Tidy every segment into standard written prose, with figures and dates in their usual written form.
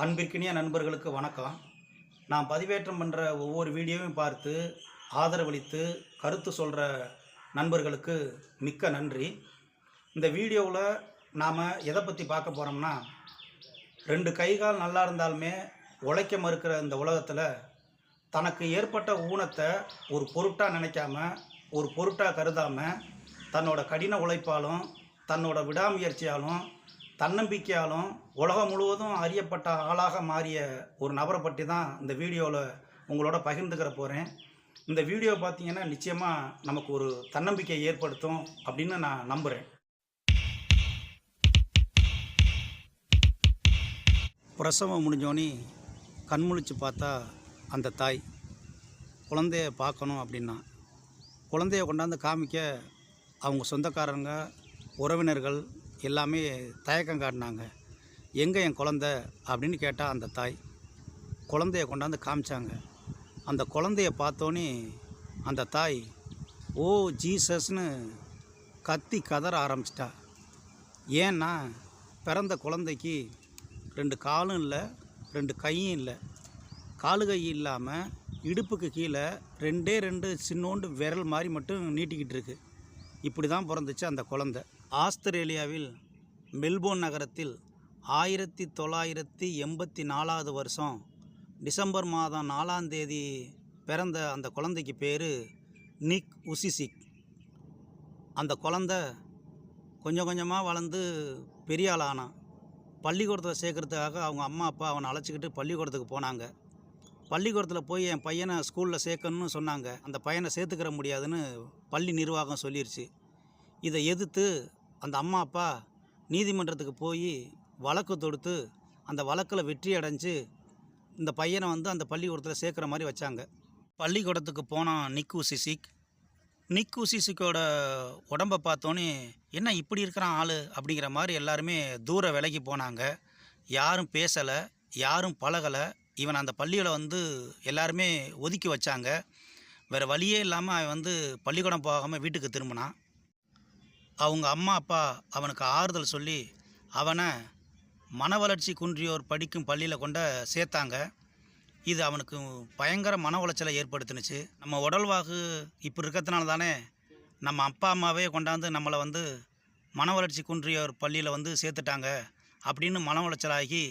அன்பிற்கினிய நண்பர்களுக்கு வணக்கம். நான் பதிவேற்றம் பண்ணுற ஒவ்வொரு வீடியோவையும் பார்த்து ஆதரவளித்து கருத்து சொல்கிற நண்பர்களுக்கு மிக்க நன்றி. இந்த வீடியோவில் நாம் எதை பற்றி பார்க்க போகிறோம்னா, 2 கை கால் நல்லா இருந்தாலுமே உழைக்க மறுக்கிற இந்த உலகத்தில் தனக்கு ஏற்பட்ட ஊனத்தை ஒரு பொருட்டாக நினைக்காம, ஒரு பொருட்டாக கருதாமல், தன்னோட கடின உழைப்பாலும் தன்னோட விடாமுயற்சியாலும் தன்னம்பிக்கையாலும் உலகம் முழுவதும் அறியப்பட்ட ஆளாக மாறிய ஒரு நபரை பற்றி தான் இந்த வீடியோவில் உங்களோட பகிர்ந்துக்கிற போகிறேன். இந்த வீடியோ பார்த்தீங்கன்னா நிச்சயமாக நமக்கு ஒரு தன்னம்பிக்கை ஏற்படுத்தும் அப்படின்னு நான் நம்புகிறேன். பிரசவம் முடிஞ்சோன்னே கண்முழிச்சு பார்த்தா அந்த தாய் குழந்தைய பார்க்கணும் அப்படின்னா, குழந்தைய கொண்டாந்து காமிக்க அவங்க சொந்தக்காரங்க, உறவினர்கள் எல்லாமே தயக்கம் காட்டினாங்க. எங்கே என் குழந்த அப்படின்னு கேட்டால் அந்த தாய் குழந்தைய கொண்டாந்து காமிச்சாங்க. அந்த குழந்தைய பார்த்தோன்னே அந்த தாய் ஓ ஜீசஸ்னு கத்தி கதற ஆரம்பிச்சிட்டா. ஏன்னா பிறந்த குழந்தைக்கு 2 காலும் இல்லை, 2 கையும் இல்லை. காலு கை இல்லாமல் இடுப்புக்கு கீழே 2 சின்னோண்டு விரல் மாதிரி மட்டும் நீட்டிக்கிட்டு இருக்கு. இப்படி தான் பிறந்துச்சு அந்த குழந்தை. ஆஸ்திரேலியாவில் மெல்போர்ன் நகரத்தில் 1984 வருஷம் டிசம்பர் மாதம் 4ஆம் தேதி பிறந்த அந்த குழந்தைக்கு பேர் நிக் உசிசிக். அந்த குழந்தை கொஞ்சம் கொஞ்சமாக வளர்ந்து பெரிய ஆளானான். பள்ளிக்கூடத்தில் சேர்க்குறதுக்காக அவங்க அம்மா அப்பா அவனை அழைச்சிக்கிட்டு பள்ளிக்கூடத்துக்கு போனாங்க. பள்ளிக்கூடத்தில் போய் என் பையனை ஸ்கூலில் சேர்க்கணும்னு சொன்னாங்க. அந்த பையனை சேர்த்துக்கிற முடியாதுன்னு பள்ளி நிர்வாகம் சொல்லிருச்சு. இதை எதிர்த்து அந்த அம்மா அப்பா நீதிமன்றத்துக்கு போய் வழக்கு தொடுத்து அந்த வழக்கில் வெற்றி அடைஞ்சு இந்த பையனை அந்த பள்ளிக்கூடத்தில் சேர்க்குற மாதிரி வச்சாங்க. பள்ளிக்கூடத்துக்கு போனான் நிக் உசிசிக்கோட உடம்பை பார்த்தோன்னே என்ன இப்படி இருக்கிறான் ஆள் அப்படிங்கிற மாதிரி எல்லாருமே தூர விலகி போனாங்க. யாரும் பேசலை, யாரும் பழகலை. இவன் அந்த பள்ளியில் எல்லாருமே ஒதுக்கி வச்சாங்க. வேறு வழியே இல்லாமல் அவன் பள்ளிக்கூடம் போகாமல் வீட்டுக்கு திரும்பினான். அவங்க அம்மா அப்பா அவனுக்கு ஆறுதல் சொல்லி அவனை மன வளர்ச்சி குன்றியோர் படிக்கும் பள்ளியில் சேர்த்தாங்க. இது அவனுக்கு பயங்கர மன உளைச்சலை ஏற்படுத்தினுச்சு. நம்ம உடல்வாகு இப்படி இருக்கிறதுனால தானே நம்ம அப்பா அம்மாவே கொண்டாந்து நம்மளை மன வளர்ச்சி குன்றியோர் பள்ளியில் சேர்த்துட்டாங்க அப்படின்னு மன உளைச்சலாகி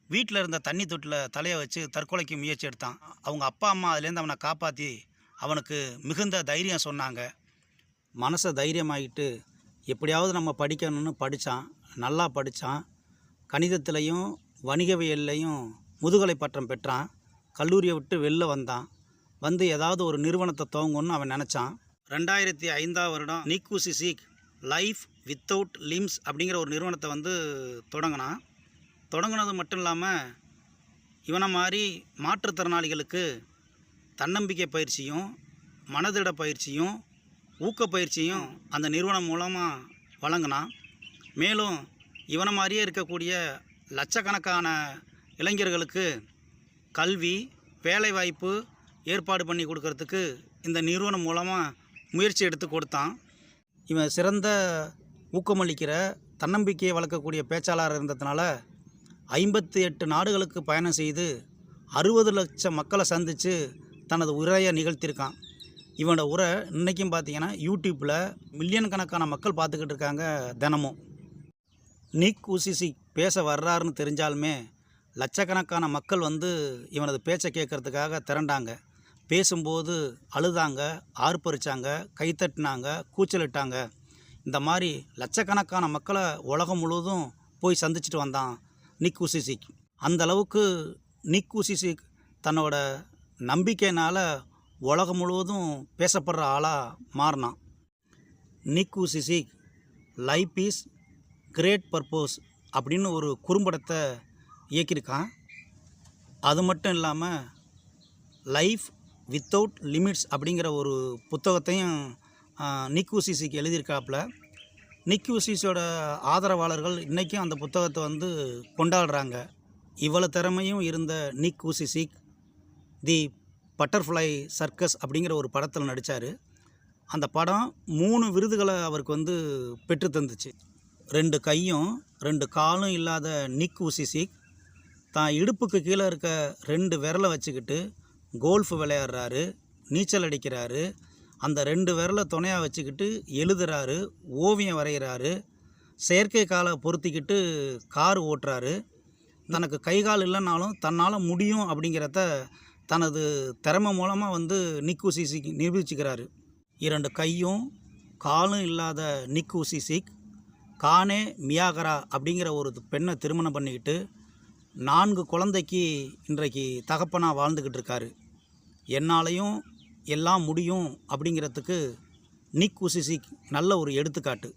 வீட்டில் இருந்த தண்ணி தொட்டில் தலையை வச்சு தற்கொலைக்கு முயற்சி எடுத்தான். அவங்க அப்பா அம்மா அதுலேருந்து அவனை காப்பாற்றி அவனுக்கு மிகுந்த தைரியம் சொன்னாங்க. மனசை தைரியமாகிட்டு எப்படியாவது நம்ம படிக்கணும்னு படித்தான். நல்லா படித்தான். கணிதத்திலையும் வணிகவியல்லையும் முதுகலை பட்டம் பெற்றான். கல்லூரியை விட்டு வெளில வந்தான். ஏதாவது ஒரு நிறுவனத்தை துவங்கணும்னு அவன் நினச்சான். 2005 வருடம் நிக் உசிசிக் லைஃப் வித்தவுட் லிம்ஸ் அப்படிங்கிற ஒரு நிறுவனத்தை தொடங்கினான். தொடங்கினது மட்டும் இல்லாமல் இவனை மாதிரி மாற்றுத்திறனாளிகளுக்கு தன்னம்பிக்கை பயிற்சியும் மனதிட பயிற்சியும் ஊக்கப்பயிற்சியும் அந்த நிறுவனம் மூலமாக வழங்கினான். மேலும் இவனை மாதிரியே இருக்கக்கூடிய லட்சக்கணக்கான இளைஞர்களுக்கு கல்வி வேலைவாய்ப்பு ஏற்பாடு பண்ணி கொடுக்கறதுக்கு இந்த நிறுவனம் மூலமாக முயற்சி எடுத்து கொடுத்தான். இவன் சிறந்த ஊக்கமளிக்கிற தன்னம்பிக்கையை வளர்க்கக்கூடிய பேச்சாளர் இருந்ததுனால 58 நாடுகளுக்கு பயணம் செய்து 60 லட்சம் மக்களை சந்தித்து தனது உரையை நிகழ்த்தியிருக்கான். இவனோட உரை இன்றைக்கும் பார்த்தீங்கன்னா யூடியூப்பில் மில்லியன் கணக்கான மக்கள் பார்த்துக்கிட்டு இருக்காங்க தினமும். நிக் உசிசிக் பேச வர்றாருன்னு தெரிஞ்சாலுமே லட்சக்கணக்கான மக்கள் இவனது பேச்சை கேட்குறதுக்காக திரண்டாங்க. பேசும்போது அழுதாங்க, ஆர்ப்பரித்தாங்க, கைத்தட்டினாங்க, கூச்சலிட்டாங்க. இந்த மாதிரி லட்சக்கணக்கான மக்களை உலகம் முழுவதும் போய் சந்திச்சுட்டு வந்தான் நிக் உசிசிக். அந்தளவுக்கு நிக் உசிசிக் தன்னோட நம்பிக்கையினால் உலகம் முழுவதும் பேசப்படுற ஆளாக மாறினான். நிக் உசிசிக் லைஃப் இஸ் கிரேட் பர்பஸ் அப்படின்னு ஒரு குறும்படத்தை இயக்கியிருக்கான். அது மட்டும் இல்லாமல் லைஃப் வித்தவுட் லிமிட்ஸ் அப்படிங்கிற ஒரு புத்தகத்தையும் நிக் உசிசிக் எழுதியிருக்காப்புல. நிக் உசிசியோட ஆதரவாளர்கள் இன்றைக்கும் அந்த புத்தகத்தை கொண்டாடுறாங்க. இவ்வளோ திறமையும் இருந்த நிக் உசிசிக் தி பட்டர்ஃப்ளை சர்க்கஸ் அப்படிங்கிற ஒரு படத்தில் நடித்தார். அந்த படம் 3 விருதுகளை அவருக்கு பெற்று தந்துச்சு. 2 கையும் 2 காலும் இல்லாத நிக் உசிசிக் தான் இடுப்புக்கு கீழே இருக்க 2 விரலை வச்சுக்கிட்டு கோல்ஃப் விளையாடுறாரு, நீச்சல் அடிக்கிறாரு, அந்த 2 விரலை துணையாக வச்சுக்கிட்டு எழுதுறாரு, ஓவியம் வரைகிறாரு, செயற்கை காலை பொருத்திக்கிட்டு கார் ஓட்டுறாரு. தனக்கு கை கால் இல்லைனாலும் தன்னால் முடியும் அப்படிங்கிறத தனது திறமை மூலமாக நிக் வூசிசிக் நிரூபிச்சுக்கிறாரு. 2 கையும் காலும் இல்லாத நிக் வூசிசிக் கானே மியாகரா அப்படிங்கிற ஒரு பெண்ணை திருமணம் பண்ணிக்கிட்டு 4 குழந்தைக்கு இன்றைக்கு தகப்பனாக வாழ்ந்துக்கிட்டு இருக்காரு. என்னாலையும் எல்லாம் முடியும் அப்படிங்கிறதுக்கு நிக் வூசிசிக் நல்ல ஒரு எடுத்துக்காட்டு.